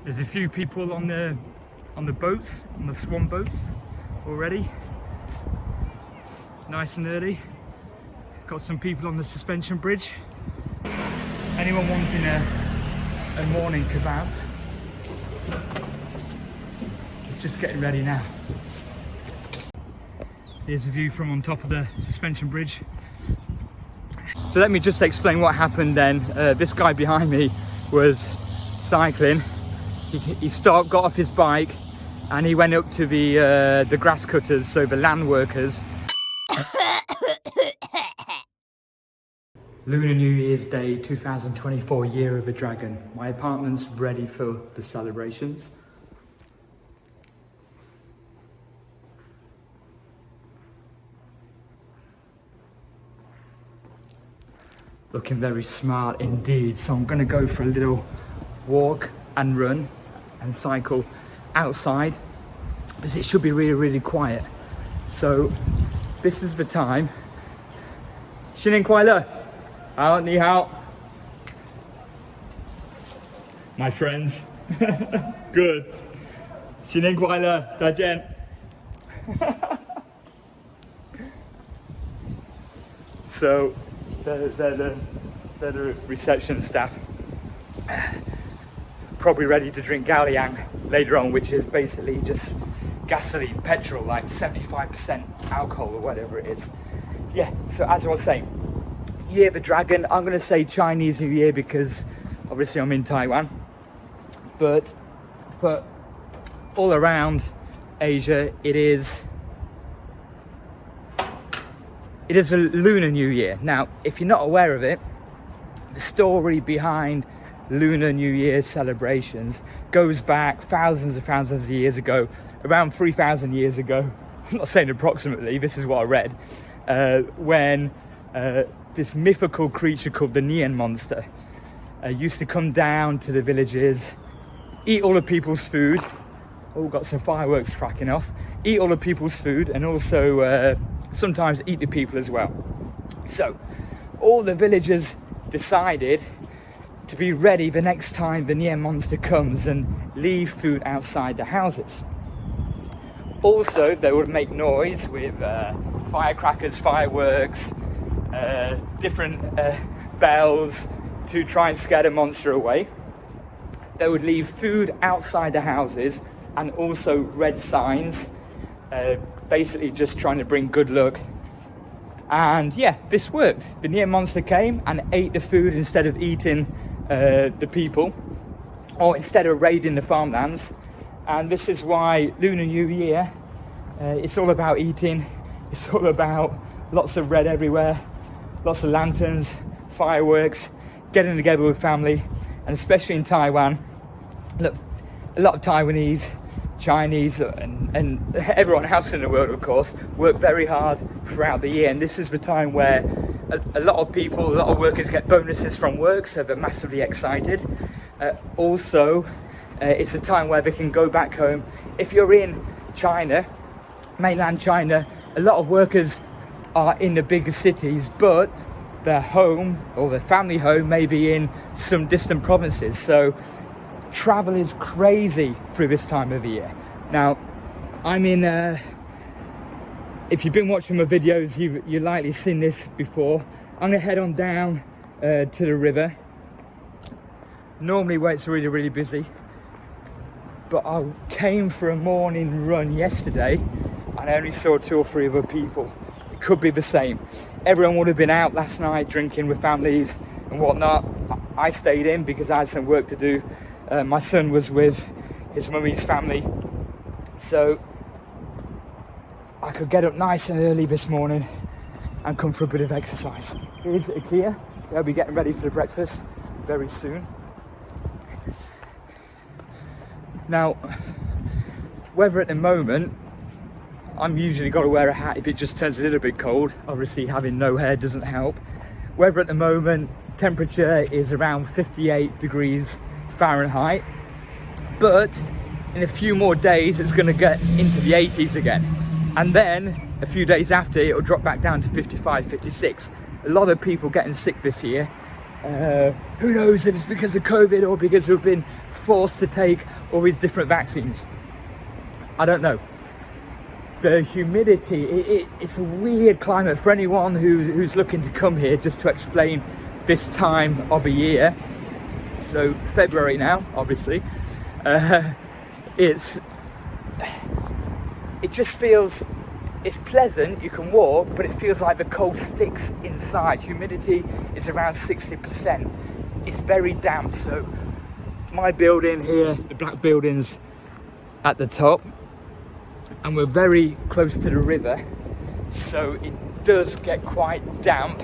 There's a few people on the boats, on the swan boats already. Nice and early. Got some people on the suspension bridge. Anyone wanting a morning kebab? It's just getting ready now. Here's a view from on top of the suspension bridge. So let me just explain what happened then. This guy behind me was cycling. He stopped, got off his bike, and he went up to the grass cutters, so the land workers. Lunar New Year's Day 2024, Year of the Dragon. My apartment's ready for the celebrations. Looking very smart indeed. So I'm gonna go for a little walk and run and cycle outside because it should be really, really quiet. So this is the time. 新年快乐! 好，你好 My friends. Good. 新年快乐，再见 So they're the reception staff. Probably ready to drink Gaoliang later on, which is basically just gasoline, petrol, like 75% alcohol or whatever it is. Yeah, so as I was saying, Year of the Dragon, I'm going to say Chinese New Year because obviously I'm in Taiwan. But for all around Asia, it is a Lunar New Year. Now, if you're not aware of it, the story behind Lunar New Year celebrations goes back thousands of years ago, around 3,000 years ago. I'm not saying approximately, this is what I read, when this mythical creature called the Neon monster used to come down to the villages, eat all the people's food. Oh, got some fireworks cracking off. Eat all the people's food and also sometimes eat the people as well. So all the villagers decided to be ready the next time the Neon monster comes and leave food outside the houses. Also, they would make noise with firecrackers, fireworks, different bells to try and scare the monster away. They would leave food outside the houses and also red signs, basically just trying to bring good luck. And yeah, this worked. The Neon monster came and ate the food instead of eating the people, or instead of raiding the farmlands. And this is why Lunar New Year, it's all about eating. It's all about lots of red everywhere, lots of lanterns, fireworks, getting together with family, and especially in Taiwan. Look, a lot of Taiwanese, Chinese, and everyone else in the world, of course, work very hard throughout the year, and this is the time where a lot of people, a lot of workers get bonuses from work, so they're massively excited. Also, it's a time where they can go back home. If you're in China, mainland China, a lot of workers are in the bigger cities, but their home or their family home may be in some distant provinces. So travel is crazy through this time of the year. Now, I'm in, if you've been watching my videos, you've likely seen this before. I'm gonna head on down to the river, normally where it's really, really busy. But I came for a morning run yesterday and I only saw 2 or 3 other people. It could be the same. Everyone would have been out last night drinking with families and whatnot. I stayed in because I had some work to do. My son was with his mummy's family, so I could get up nice and early this morning and come for a bit of exercise. Here's IKEA. They'll be getting ready for the breakfast very soon. Now, weather at the moment, I'm usually got to wear a hat if it just turns a little bit cold. Obviously having no hair doesn't help. Weather at the moment, temperature is around 58 degrees Fahrenheit, but in a few more days it's going to get into the 80s again, and then a few days after it'll drop back down to 55, 56. A lot of people getting sick this year, Who knows if it's because of COVID or because we've been forced to take all these different vaccines. I don't know. The humidity, it's a weird climate for anyone who's looking to come here. Just to explain this time of a year, so February now, obviously, it just feels, it's pleasant, you can walk, but it feels like the cold sticks inside. Humidity is around 60%. It's very damp. So my building here, the black building's at the top, and we're very close to the river, so it does get quite damp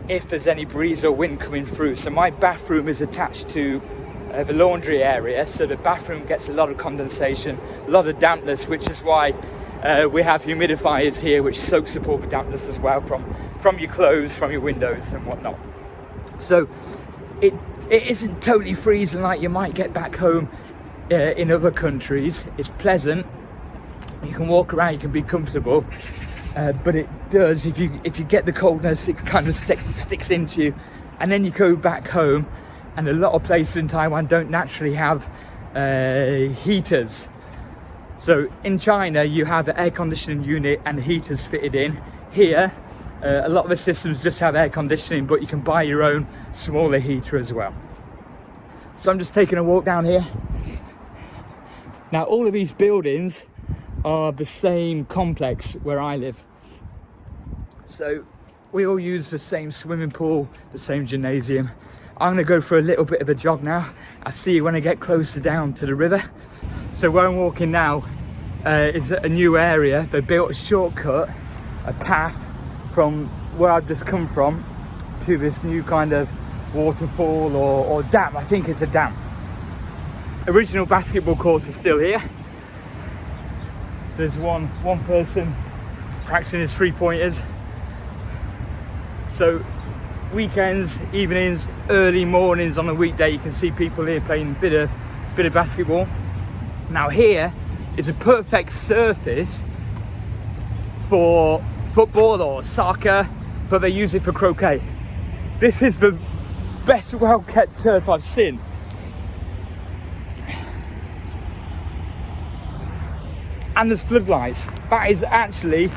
if there's any breeze or wind coming through. So my bathroom is attached to the laundry area, so the bathroom gets a lot of condensation, a lot of dampness, which is why we have humidifiers here which soaks up all the dampness as well from your clothes, from your windows and whatnot. So it isn't totally freezing like you might get back home in other countries. It's pleasant, you can walk around, you can be comfortable, but it does, if you get the coldness, it kind of sticks into you. And then you go back home, and a lot of places in Taiwan don't naturally have heaters. So in China you have an air conditioning unit and heaters fitted in. Here a lot of the systems just have air conditioning, but you can buy your own smaller heater as well. So I'm just taking a walk down here. Now all of these buildings are the same complex where I live, so we all use the same swimming pool, the same gymnasium. I'm going to go for a little bit of a jog now. I'll see you when I get closer down to the river. So where I'm walking now is a new area. They built a shortcut, a path from where I've just come from to this new kind of waterfall or dam. I think it's a dam. Original basketball courts are still here. There's one person practicing his 3-pointers. So weekends, evenings, early mornings on a weekday, you can see people here playing a bit of basketball. Now here is a perfect surface for football or soccer, but they use it for croquet. This is the best well-kept turf I've seen. And there's floodlights. That is actually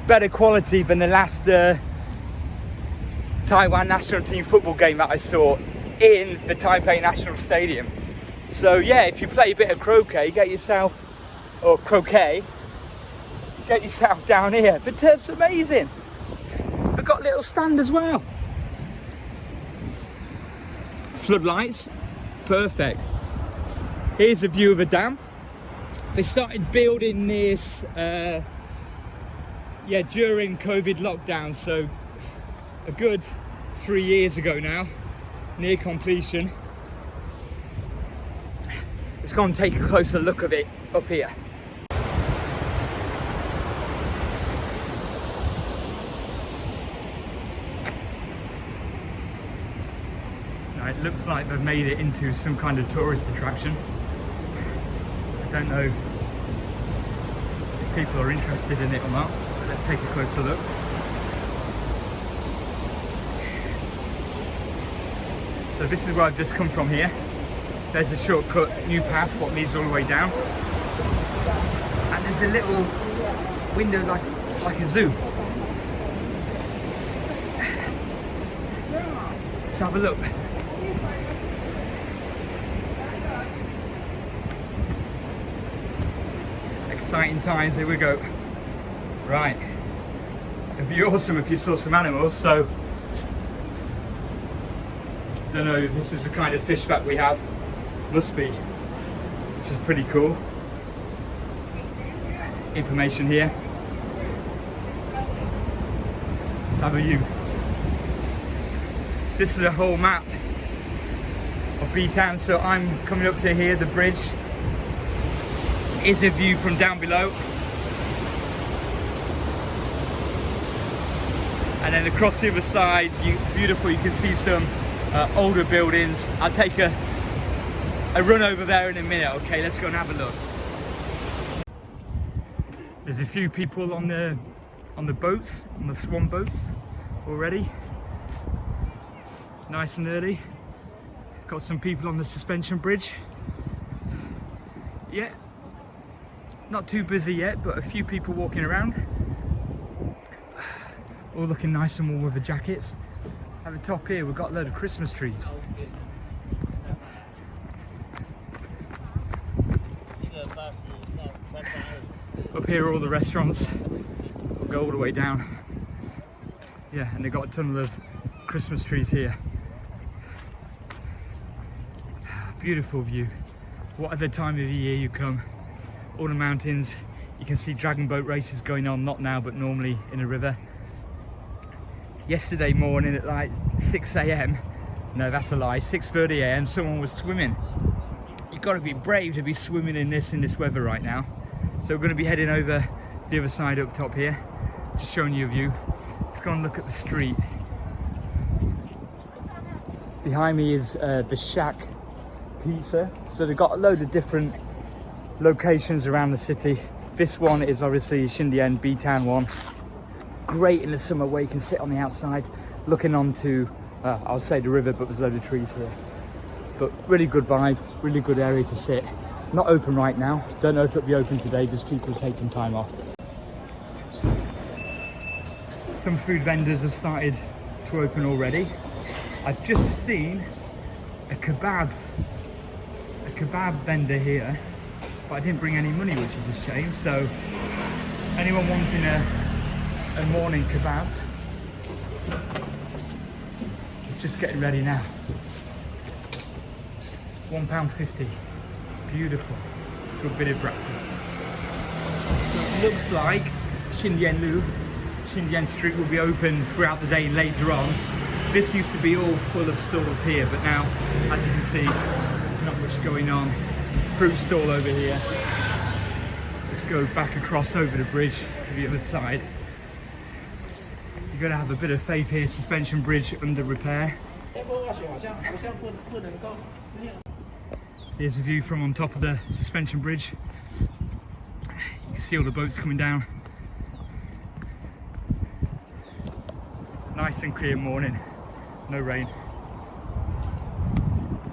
better quality than the last Taiwan national team football game that I saw in the Taipei National Stadium. So yeah, if you play a bit of croquet, get yourself down here. The turf's amazing. They've got a little stand as well. Floodlights, perfect. Here's a view of a dam. They started building this during COVID lockdown, so a good 3 years ago now, near completion. Let's go and take a closer look at it up here. Now it looks like they've made it into some kind of tourist attraction. I don't know if people are interested in it or not, but let's take a closer look. So this is where I've just come from here. There's a shortcut, new path, what leads all the way down. And there's a little window like a zoo. Let's have a look. Exciting times, here we go. Right, it'd be awesome if you saw some animals. So don't know if this is the kind of fish that we have. Must be, which is pretty cool. Information here. Let's have a view. This is a whole map of B-Town. So I'm coming up to here, the bridge. Is a view from down below, and then across the other side, beautiful, you can see some older buildings. I'll take a run over there in a minute. Okay, let's go and have a look. There's a few people on the boats, on the swan boats already. nice and early. Got some people on the suspension bridge. Yeah, not too busy yet, but a few people walking around. All looking nice and warm with the jackets. At the top here, we've got a load of Christmas trees. Up here are all the restaurants. We'll go all the way down. Yeah, and they've got a ton of Christmas trees here. Beautiful view. Whatever time of the year you come, all the mountains, you can see dragon boat races going on, not now, but normally in a river. Yesterday morning at like 6 a.m, no, that's a lie, 6:30 a.m, someone was swimming. You've got to be brave to be swimming in this weather right now. So we're going to be heading over the other side up top here, just showing you a view. Let's go and look at the street. Behind me is the Shack Pizza. So they've got a load of different locations around the city. This one is obviously Xindian B-Town one. Great in the summer where you can sit on the outside looking onto, I'll say the river, but there's a load of trees here. But really good vibe, really good area to sit. Not open right now. Don't know if it'll be open today because people are taking time off. Some food vendors have started to open already. I've just seen a kebab vendor here, but I didn't bring any money, which is a shame. So anyone wanting a morning kebab, it's just getting ready now. £1.50. Beautiful. Good bit of breakfast. So it looks like Xindian Street will be open throughout the day later on. This used to be all full of stalls here, but now, as you can see, there's not much going on. Fruit stall over here. Let's go back across over the bridge to the other side. You've got to have a bit of faith here. Suspension bridge under repair. Here's a view from on top of the suspension bridge. You can see all the boats coming down. Nice and clear morning, no rain.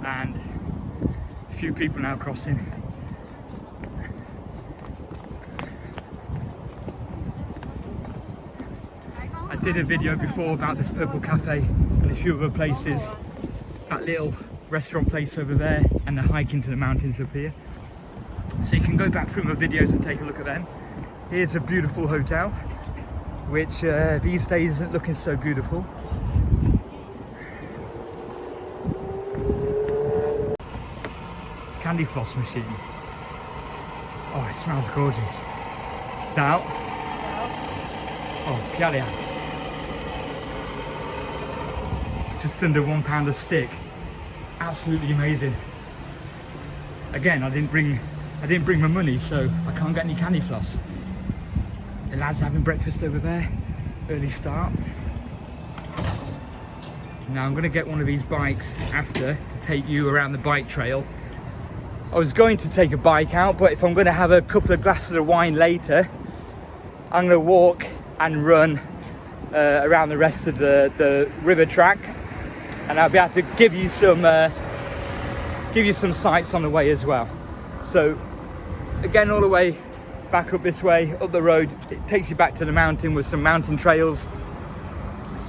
And a few people now crossing. I did a video before about this Purple Cafe and a few other places. That little restaurant place over there and the hike into the mountains up here. So you can go back through my videos and take a look at them. Here's a beautiful hotel, which these days isn't looking so beautiful. Candy floss machine. Oh, it smells gorgeous. Is that out? Oh, pialia. Just under £1 a stick. Absolutely amazing. Again, I didn't bring my money, so I can't get any candy floss. The lads having breakfast over there. Early start. Now I'm going to get one of these bikes after to take you around the bike trail. I was going to take a bike out, but if I'm going to have a couple of glasses of wine later, I'm going to walk and run around the rest of the river track, and I'll be able to give you some sights on the way as well. So again, all the way back up this way, up the road, it takes you back to the mountain with some mountain trails.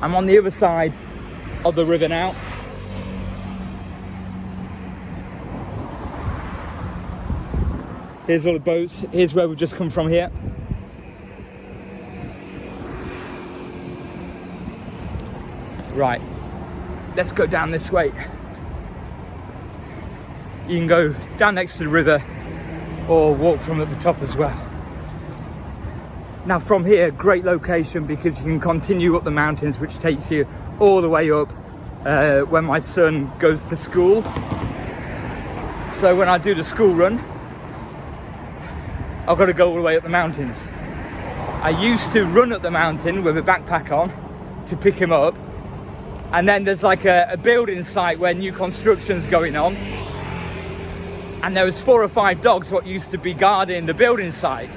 I'm on the other side of the river now. Here's all the boats. Here's where we've just come from here. Right, let's go down this way. You can go down next to the river or walk from at the top as well. Now from here, great location because you can continue up the mountains, which takes you all the way up when my son goes to school. So when I do the school run, I've got to go all the way up the mountains. I used to run up the mountain with a backpack on to pick him up, and then there's like a building site where new construction's going on, and there was 4 or 5 dogs what used to be guarding the building site.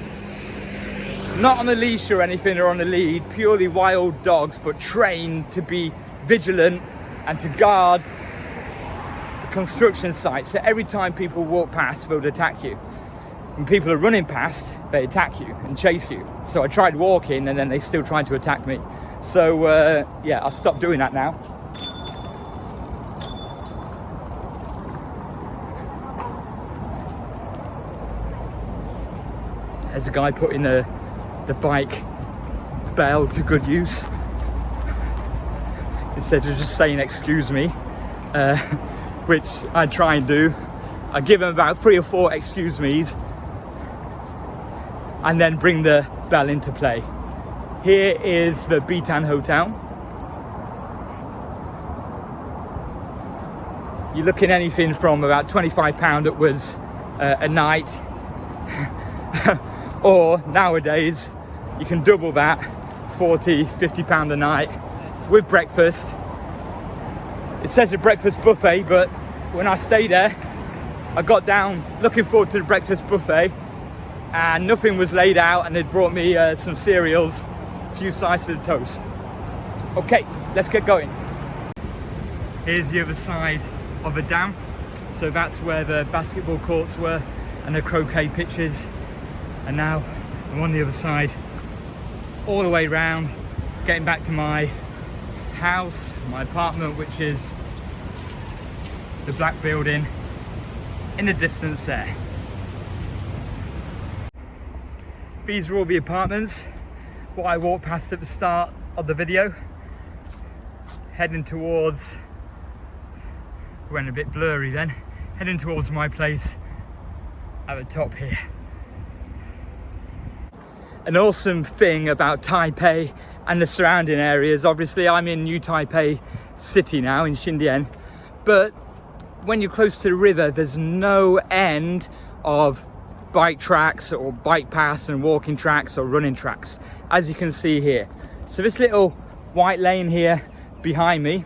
Not on a leash or anything or on a lead, purely wild dogs, but trained to be vigilant and to guard the construction site. So every time people walk past, they'll attack you. When people are running past, they attack you and chase you. So I tried walking and then they still tried to attack me. So yeah, I'll stop doing that now. There's a guy putting the bike bell to good use. Instead of just saying excuse me, which I try and do. I give him about 3 or 4 excuse me's and then bring the bell into play. Here is the Bitan Hotel. You're looking anything from about £25 upwards a night, or nowadays you can double that, £40–50 a night with breakfast. It says a breakfast buffet, but when I stayed there, I got down looking forward to the breakfast buffet and nothing was laid out, and they'd brought me some cereals, a few slices of toast. Okay, let's get going. Here's the other side of the dam. So that's where the basketball courts were and the croquet pitches. And now I'm on the other side, all the way round, getting back to my house, my apartment, which is the black building in the distance there. These are all the apartments, what I walked past at the start of the video. Heading towards, went a bit blurry then, heading towards my place at the top here. An awesome thing about Taipei and the surrounding areas, obviously I'm in New Taipei City now, in Xindian, but when you're close to the river, there's no end of bike tracks or bike paths and walking tracks or running tracks, as you can see here. So this little white lane here behind me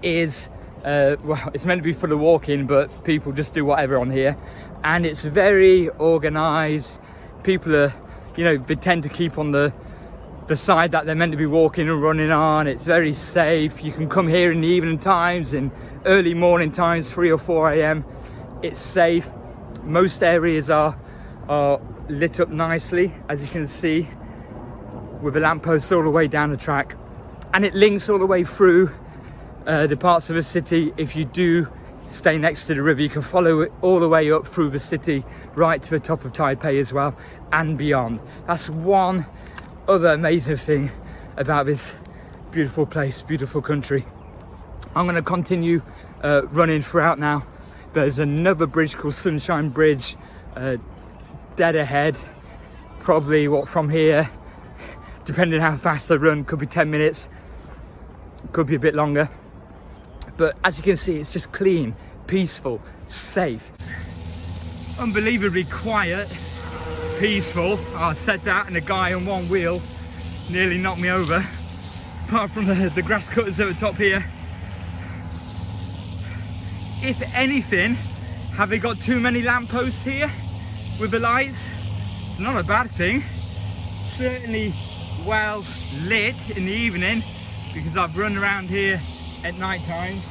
is, well, it's meant to be for the walking, but people just do whatever on here. And it's very organized. People are, you know, they tend to keep on the side that they're meant to be walking and running on. It's very safe. You can come here in the evening times and early morning times, 3 or 4 a.m. It's safe. Most areas are lit up nicely, as you can see, with the lampposts all the way down the track, and it links all the way through the parts of the city. If you do stay next to the river, you can follow it all the way up through the city, right to the top of Taipei as well, and beyond. That's one other amazing thing about this beautiful place, beautiful country. I'm going to continue running throughout now. There's another bridge called Sunshine Bridge dead ahead, probably what from here, depending how fast I run, could be 10 minutes, could be a bit longer. But as you can see, it's just clean, peaceful, safe, unbelievably quiet, peaceful. I said that, and a guy on one wheel nearly knocked me over, apart from the grass cutters at the top here. If anything, have they got too many lampposts here with the lights? It's not a bad thing. Certainly well lit in the evening, because I've run around here at night times.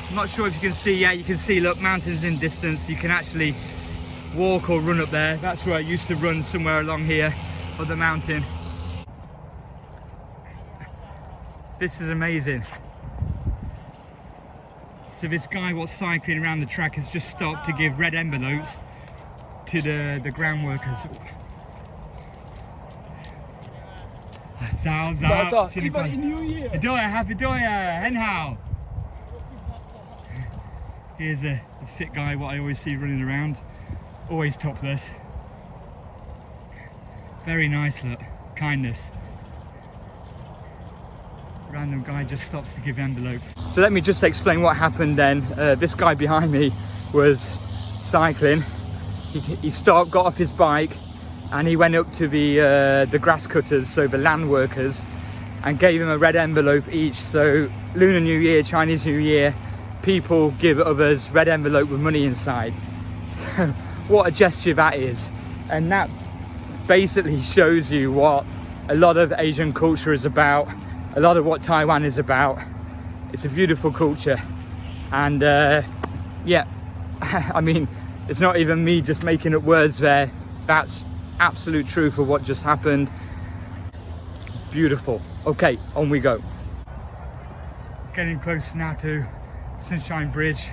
I'm not sure if you can see, yeah, you can see, look, mountains in distance. You can actually walk or run up there. That's where I used to run, somewhere along here up the mountain. This is amazing. So this guy what's cycling around the track has just stopped to give red envelopes to the ground workers. 早早，新年快乐！ 对， Happy New Year， 很好。 Here's a fit guy, what I always see running around, always topless. Very nice look, kindness. Random guy just stops to give envelope. So let me just explain what happened then. This guy behind me was cycling. He stopped, got off his bike, and he went up to the grass cutters, so the land workers, and gave him a red envelope each. So Lunar New Year, Chinese New Year, people give others red envelope with money inside. What a gesture that is. And that basically shows you what a lot of Asian culture is about, a lot of what Taiwan is about. It's a beautiful culture, and yeah, I mean, it's not even me just making up words there. That's absolute truth of what just happened. Beautiful. Okay, on we go. Getting close now to Sunshine Bridge.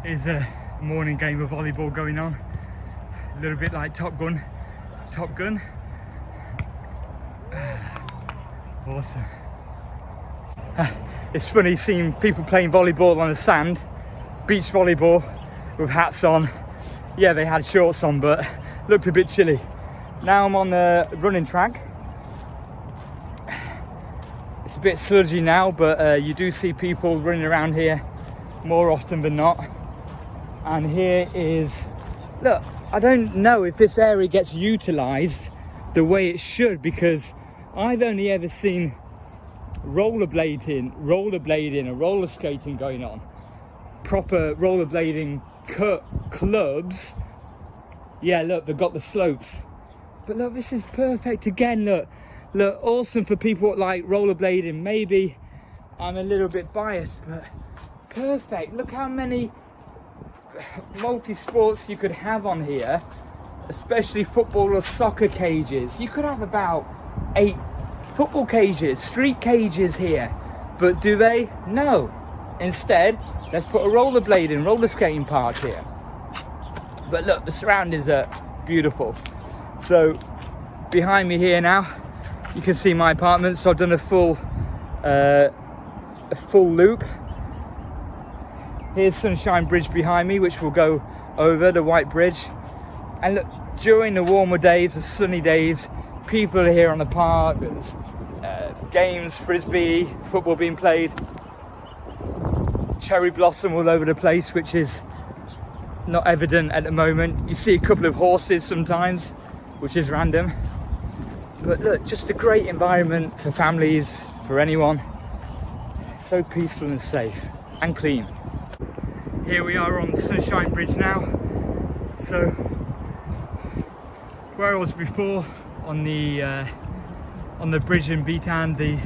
Is a morning game of volleyball going on. A little bit like Top Gun. Awesome. It's funny seeing people playing volleyball on the sand, beach volleyball with hats on. Yeah, they had shorts on, but looked a bit chilly. Now I'm on the running track. It's a bit sludgy now, but you do see people running around here more often than not. And here is, look, I don't know if this area gets utilised the way it should, because I've only ever seen rollerblading or roller skating going on. Proper rollerblading clubs. Yeah, look, they've got the slopes. But look, this is perfect again. Look, awesome for people that like rollerblading. Maybe I'm a little bit biased, but perfect. Look how many multi-sports you could have on here, especially football or soccer cages. You could have about 8 football cages, street cages here, but do they? No. Instead, let's put a roller skating park here. But look, the surroundings are beautiful. So behind me here now, you can see my apartment. So I've done a full loop. Here's Sunshine Bridge behind me, which will go over the white bridge. And look, during the warmer days, the sunny days, people are here on the park. There's games, frisbee, football being played. Cherry blossom all over the place, which is not evident at the moment. You see a couple of horses sometimes, which is random. But look, just a great environment for families, for anyone. So peaceful and safe and clean. Here we are on the Sunshine Bridge now. So where I was before on the bridge in Bitan, the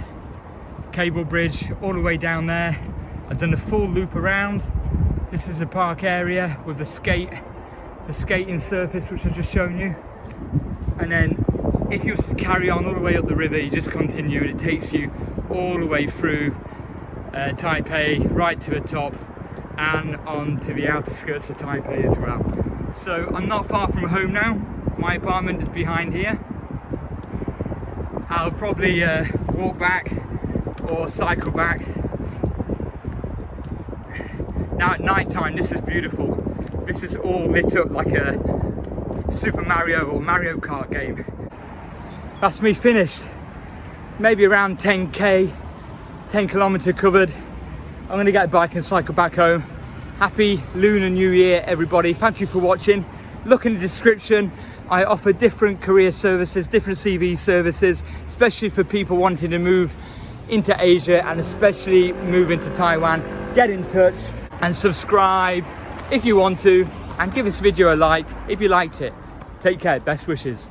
cable bridge, all the way down there. I've done a full loop around. This is a park area with the skating surface, which I've just shown you. And then if you was to carry on all the way up the river, you just continue and it takes you all the way through Taipei, right to the top and on to the outer skirts of Taipei as well. So I'm not far from home now. My apartment is behind here. I'll probably walk back or cycle back. Now at night time, this is beautiful. This is all lit up like a Super Mario or Mario Kart game. That's me finished. Maybe around 10k, 10 kilometer covered. I'm gonna get a bike and cycle back home. Happy Lunar New Year, everybody. Thank you for watching. Look in the description. I offer different career services, different CV services, especially for people wanting to move into Asia and especially move into Taiwan. Get in touch and subscribe if you want to, and give this video a like if you liked it. Take care, best wishes.